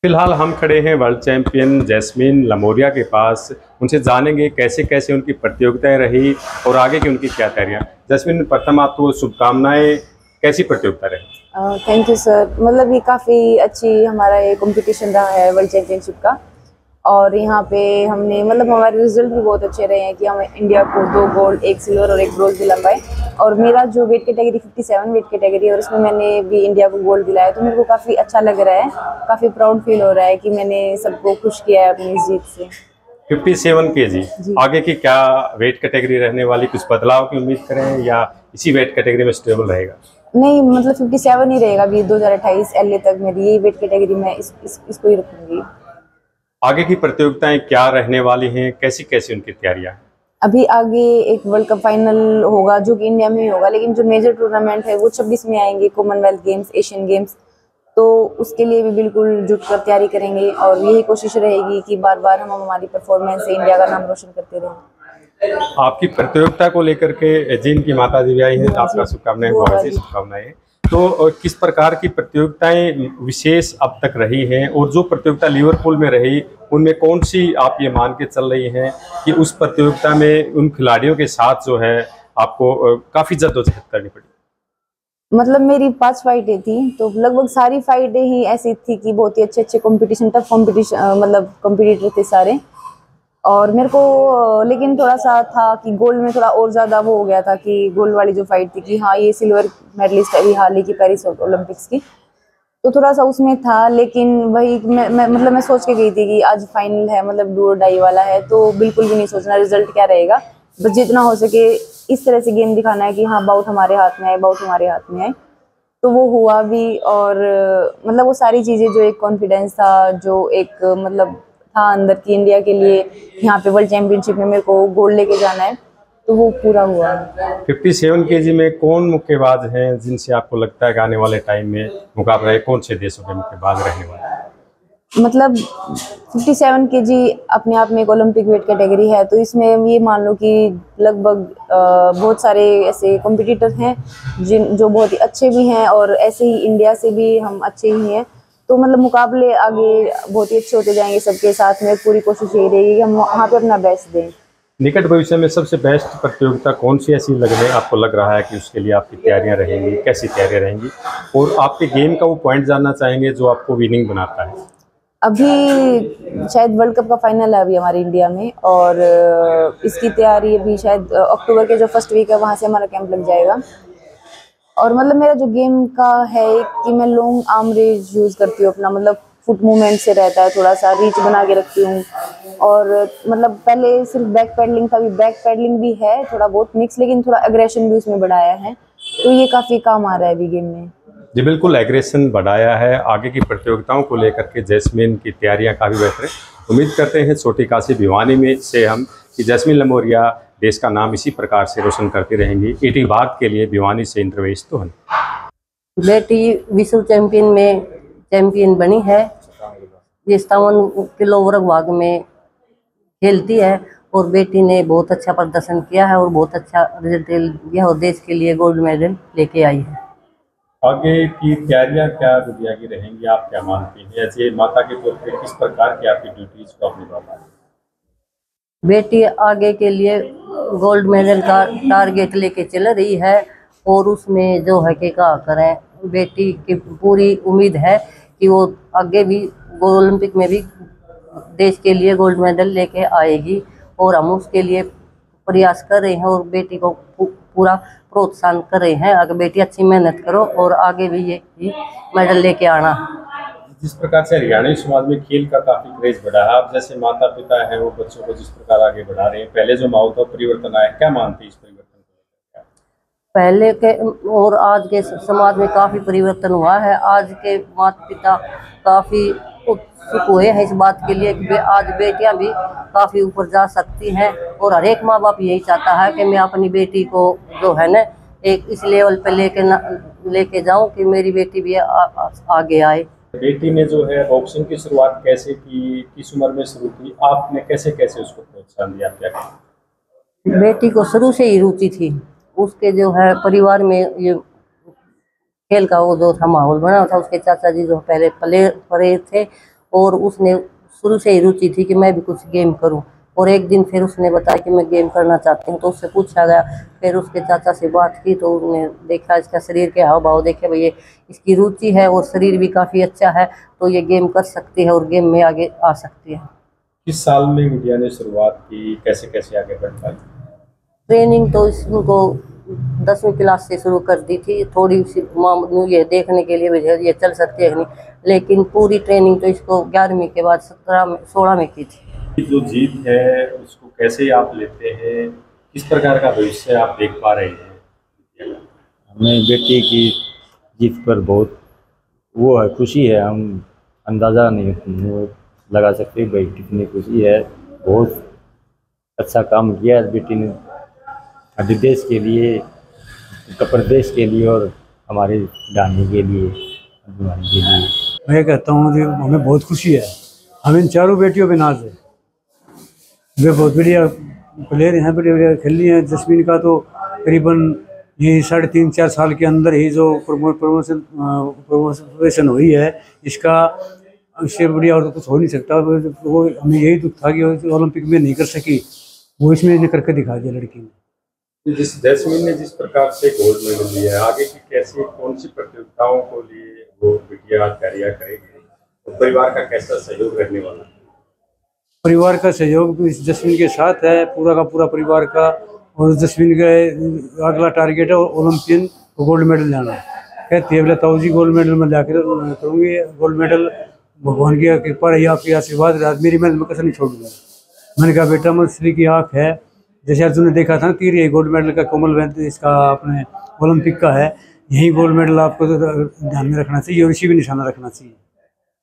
फिलहाल हम खड़े हैं वर्ल्ड चैंपियन जैस्मिन लमोरिया के पास। उनसे जानेंगे कैसे कैसे उनकी प्रतियोगिताएं रही और आगे की उनकी क्या तैयारियां। जैस्मिन, प्रथम आपको शुभकामनाएं। कैसी प्रतियोगिता रही? Thank you sir. मतलब ये काफ़ी अच्छी हमारा ये कंपटीशन रहा है वर्ल्ड चैंपियनशिप का। और यहाँ पे हमने मतलब हमारे रिजल्ट भी बहुत अच्छे रहे हैं कि हम इंडिया को 2 गोल्ड, 1 सिल्वर और 1 ब्रोंज दिला पाए। और मेरा जो वेट कैटेगरी 57 वेट कैटेगरी है और उसमें मैंने भी इंडिया को गोल्ड दिलाया, तो मेरे को काफ़ी अच्छा लग रहा है, काफ़ी प्राउड फील हो रहा है कि मैंने सबको खुश किया है अपनी इस जीत से। 57 kg, आगे की क्या वेट कैटेगरी रहने वाली, कुछ बदलाव की उम्मीद करें या इसी वेट कैटेगरी में स्टेबल रहेगा? नहीं, मतलब 57 ही रहेगा अभी 2028 LA तक मेरी यही वेट कैटेगरी में इसको ही रखूंगी। आगे की प्रतियोगिताएं क्या रहने वाली हैं, कैसी कैसी उनकी तैयारियां? अभी आगे एक वर्ल्ड कप फाइनल होगा जो कि इंडिया में ही होगा, लेकिन जो मेजर टूर्नामेंट है वो 26 में आएंगे, कॉमनवेल्थ गेम्स, एशियन गेम्स। तो उसके लिए भी बिल्कुल जुट कर तैयारी करेंगे और यही कोशिश रहेगी कि बार बार हम हमारी परफॉर्मेंस से इंडिया का नाम रोशन करते रहें। आपकी प्रतियोगिता को लेकर के जिनकी माता जी भी आई हैं, आपका शुभकामनाएं, बहुत सी शुभकामनाएं। तो किस प्रकार की प्रतियोगिताएं विशेष अब तक रही हैं और जो प्रतियोगिता लिवरपूल में रही उनमें कौन सी आप ये मान के चल रही हैं कि उस प्रतियोगिता में उन खिलाड़ियों के साथ जो है आपको काफ़ी जद्दोजहद करनी पड़ी? मतलब मेरी 5 फाइटें थी, तो लगभग सारी फाइटें ही ऐसी थी कि बहुत ही अच्छे अच्छे कंपटीशन, टफ कंपटीशन, मतलब कंपटीटर थे सारे। और मेरे को लेकिन थोड़ा सा था कि गोल्ड में थोड़ा और ज़्यादा वो हो गया था कि गोल्ड वाली जो फाइट थी कि हाँ ये सिल्वर मेडलिस्ट अभी हाल ही की पेरिस ओलंपिक्स की, तो थोड़ा सा उसमें था। लेकिन वही मैं सोच के गई थी कि आज फाइनल है, मतलब डू और डाई वाला है, तो बिल्कुल भी नहीं सोचना रिजल्ट क्या रहेगा, बस जितना हो सके इस तरह से गेम दिखाना है कि हाँ बाउट हमारे हाथ में आए, बाउट हमारे हाथ में आए। तो वो हुआ भी। और मतलब वो सारी चीज़ें जो एक कॉन्फिडेंस था, जो एक मतलब था अंदर की इंडिया के लिए यहाँ पे वर्ल्ड चैंपियनशिप में मेरे को गोल्ड लेके जाना है, तो वो पूरा हुआ। 57 kg में कौन मुक्केबाज हैं जिनसे आपको लगता है कि आने वाले टाइम में मुकाबला है? कौन से देशों के मुक्केबाज रहने वाले हैं? मतलब 57 kg अपने आप में एक ओलंपिक वेट कैटेगरी है, तो इसमें ये मान लो कि लगभग बहुत सारे ऐसे कॉम्पिटिटर हैं जो बहुत ही अच्छे भी हैं, और ऐसे ही इंडिया से भी हम अच्छे ही हैं। तो मतलब मुकाबले आगे बहुत ही अच्छे होते जाएंगे सबके साथ में। पूरी कोशिश यही रहेगी कि हम वहाँ पे अपना बेस्ट दें। निकट भविष्य में सबसे बेस्ट प्रतियोगिता कौन सी ऐसी आपको लग रहा है कि उसके लिए आपकी तैयारियां रहेंगी, कैसी तैयारियां रहेंगी, और आपके गेम का वो पॉइंट जानना चाहेंगे जो आपको विनिंग बनाता है? अभी शायद वर्ल्ड कप का फाइनल है अभी हमारे इंडिया में, और इसकी तैयारी अभी शायद अक्टूबर के जो फर्स्ट वीक है वहाँ से हमारा कैंप लग जाएगा। और मतलब मेरा जो गेम का है कि मैं लॉन्ग आर्म रेज यूज़ करती हूँ अपना, मतलब फुट मूवमेंट से रहता है, थोड़ा सा रीच बना के रखती हूँ। और मतलब पहले सिर्फ बैक पैडलिंग था, अभी बैक पैडलिंग भी है थोड़ा बहुत मिक्स, लेकिन थोड़ा एग्रेशन भी उसमें बढ़ाया है, तो ये काफ़ी काम आ रहा है अभी गेम में। जी बिल्कुल, एग्रेशन बढ़ाया है। आगे की प्रतियोगिताओं को लेकर के जैस्मिन की तैयारियां काफ़ी बेहतर है। उम्मीद करते हैं छोटी काशी भिवानी में से हम कि जैस्मिन लमोरिया देश का नाम इसी प्रकार से रोशन करती रहेंगी। ईटी बात के लिए भिवानी से इंद्रवेश तो बेटी विश्व चैंपियन में चैंपियन बनी है। ये 57 किलो वर्ग भाग में खेलती है और बेटी ने बहुत अच्छा प्रदर्शन किया है और बहुत अच्छा रिजल्ट दिया और देश के लिए गोल्ड मेडल लेके आई है। आगे की तैयारियां क्या गुड़िया की रहेंगी, आप क्या मानती हैं? ऐसे माता के तौर पर किस प्रकार की आपकी ड्यूटीज को आप निभा पाएंगे? बेटी आगे के लिए गोल्ड मेडल का टारगेट लेके चल रही है और उसमें जो है कि क्या करें, बेटी की पूरी उम्मीद है कि वो आगे भी ओलंपिक में भी देश के लिए गोल्ड मेडल लेके आएगी और हम उसके लिए प्रयास कर रहे हैं और बेटी को पूरा प्रोत्साहन कर रहे हैं। अगर बेटी अच्छी मेहनत करो और आगे भी ये मेडल लेके आना। जिस प्रकार से हरियाणवी समाज में खेल का काफी क्रेज बढ़ा है, आप जैसे माता पिता हैं वो बच्चों को जिस प्रकार आगे बढ़ा रहे हैं, पहले जो माहौल था परिवर्तन आया, क्या मानते हैं इस परिवर्तन को? पहले के और आज के समाज में काफ़ी परिवर्तन हुआ है। आज के माता पिता काफ़ी उत्सुक हुए हैं इस बात के लिए कि आज बेटियां भी काफ़ी ऊपर जा सकती हैं और हर एक माँ बाप यही चाहता है कि मैं अपनी बेटी को जो है ना एक इस लेवल पे लेके जाऊं कि मेरी बेटी भी आगे आए। बेटी ने जो है बॉक्सिंग की शुरुआत कैसे की, किस उम्र में शुरू की, आपने कैसे कैसे उसको प्रोत्साहन दिया, क्या किया? बेटी को शुरू से ही रुचि थी। उसके जो है परिवार में ये खेल का वो जो था माहौल बना था, उसके चाचा जी जो पहले प्लेयर थे और उसने शुरू से ही रुचि थी कि मैं भी कुछ गेम करूं। और एक दिन फिर उसने बताया कि मैं गेम करना चाहती हूँ, तो उससे पूछा गया। फिर उसके चाचा से बात की तो उसने देखा इसका शरीर के हाव भाव देखे, भाई ये इसकी रुचि है और शरीर भी काफ़ी अच्छा है, तो ये गेम कर सकती है और गेम में आगे आ सकती है। किस साल में गुड़िया ने शुरुआत की, कैसे कैसे आगे बढ़ पाई? ट्रेनिंग तो इसको 10वीं क्लास से शुरू कर दी थी, थोड़ी सी मामूली ये देखने के लिए भी ये चल सकती है कि नहीं, लेकिन पूरी ट्रेनिंग तो इसको 11वीं के बाद 16 में की थी। जो जीत है उसको कैसे आप लेते हैं, किस प्रकार का भविष्य आप देख पा रहे हैं? हमें बेटी की जीत पर बहुत वो है, खुशी है। हम अंदाज़ा नहीं लगा सकते भाई कितनी खुशी है। बहुत अच्छा काम किया है बेटी ने, अभी देश के लिए, उत्तर प्रदेश के लिए और हमारे गाने के लिए, अभिमान के लिए। मैं कहता हूँ कि हमें बहुत खुशी है, हम इन चारों बेटियों पे नाज है। वे बहुत बढ़िया प्लेयर हैं, बढ़िया खेल रही हैं। जस्मीन का तो करीबन ये 3.5-4 साल के अंदर ही जो प्रमोशन हुई है, इसका इससे बढ़िया और तो कुछ हो नहीं सकता। वो हमें यही दुख था कि ओलंपिक में नहीं कर सकी, वो इसमें ने करके दिखा दिया लड़की ने। जिस जैस्मिन ने जिस प्रकार से गोल्ड मेडल लिया है, आगे की कैसी कौन सी प्रतियोगिताओं को लिए वो बिटिया तैयारियां करेगी, तो परिवार का कैसा सहयोग रहने वाला है? परिवार का सहयोग भी जस्मिन के साथ है, पूरा का पूरा परिवार का। और जस्मिन का अगला टारगेट है ओलंपियन को गोल्ड मेडल लाना। कहती है बोले ताऊ जी गोल्ड मेडल में जाकर करूँगी, गोल्ड मेडल भगवान की कृपा रही, आपकी आशीर्वाद रहा, मेरी मैं कसर नहीं छोड़ूंगा। मैंने कहा बेटा मछली की आँख है, जैसे अर्जुन ने देखा था तीर, ये गोल्ड मेडल का कॉमनवेल्थ इसका अपने ओलंपिक का है, यही गोल्ड मेडल आपको ध्यान में रखना चाहिए और इसी भी निशाना रखना चाहिए।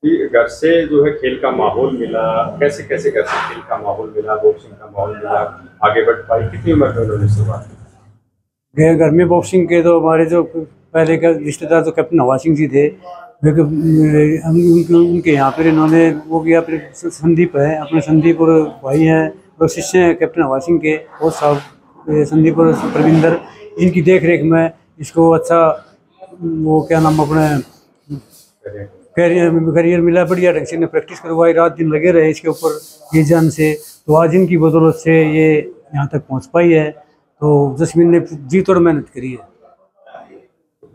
घर से जो है खेल का माहौल मिला, कैसे कैसे घर से खेल का माहौल मिला, बॉक्सिंग का माहौल मिला, आगे बढ़ पाई? कितनी उम्र में उन्होंने शुरुआत की? घर में बॉक्सिंग के तो हमारे जो पहले के रिश्तेदार तो कैप्टन हवा सिंह जी थे, उनके यहाँ पर इन्होंने वो किया। फिर संदीप है, अपने संदीप और भाई हैं और शिष्य हैं कैप्टन हवा सिंह के, और साहब संदीप और प्रविंदर, इनकी देख रेख में इसको अच्छा वो क्या नाम अपने करियर मिला। बढ़िया ढंग से ने प्रैक्टिस करवाई, रात दिन लगे रहे इसके ऊपर ये जान से, तो आज इनकी बदौलत से ये यहाँ तक पहुँच पाई है। तो जस्मीन ने जी तोड़ मेहनत करी है।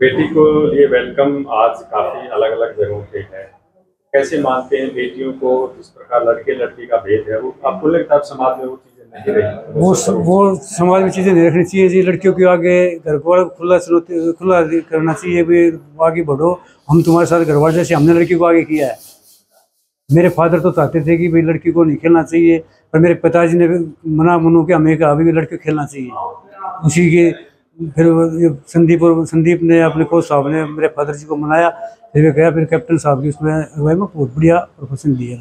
बेटी को लिए वेलकम आज काफी अलग अलग जगहों पे है, कैसे मानते हैं बेटियों को? जिस प्रकार लड़के लड़की का भेद है, वो आपको लगता है समाज में वो चीजें नहीं रही? वो समाज में चीज़ें नहीं रखनी चाहिए जी। लड़कियों के आगे घर को खुला करना चाहिए, भी आगे बढ़ो, हम तुम्हारे साथ घरवार जैसे हमने लड़की को आगे किया है। मेरे फादर तो चाहते थे कि भाई लड़की को नहीं खेलना चाहिए, पर मेरे पिताजी ने मनो के हमें कहा भी लड़की को खेलना चाहिए। उसी के फिर संदीप ने अपने कोच साहब ने मेरे फादर जी को मनाया, फिर वे गया, फिर कैप्टन साहब की उसमें अगुवाई में बहुत बढ़िया प्रोफेशन दिया।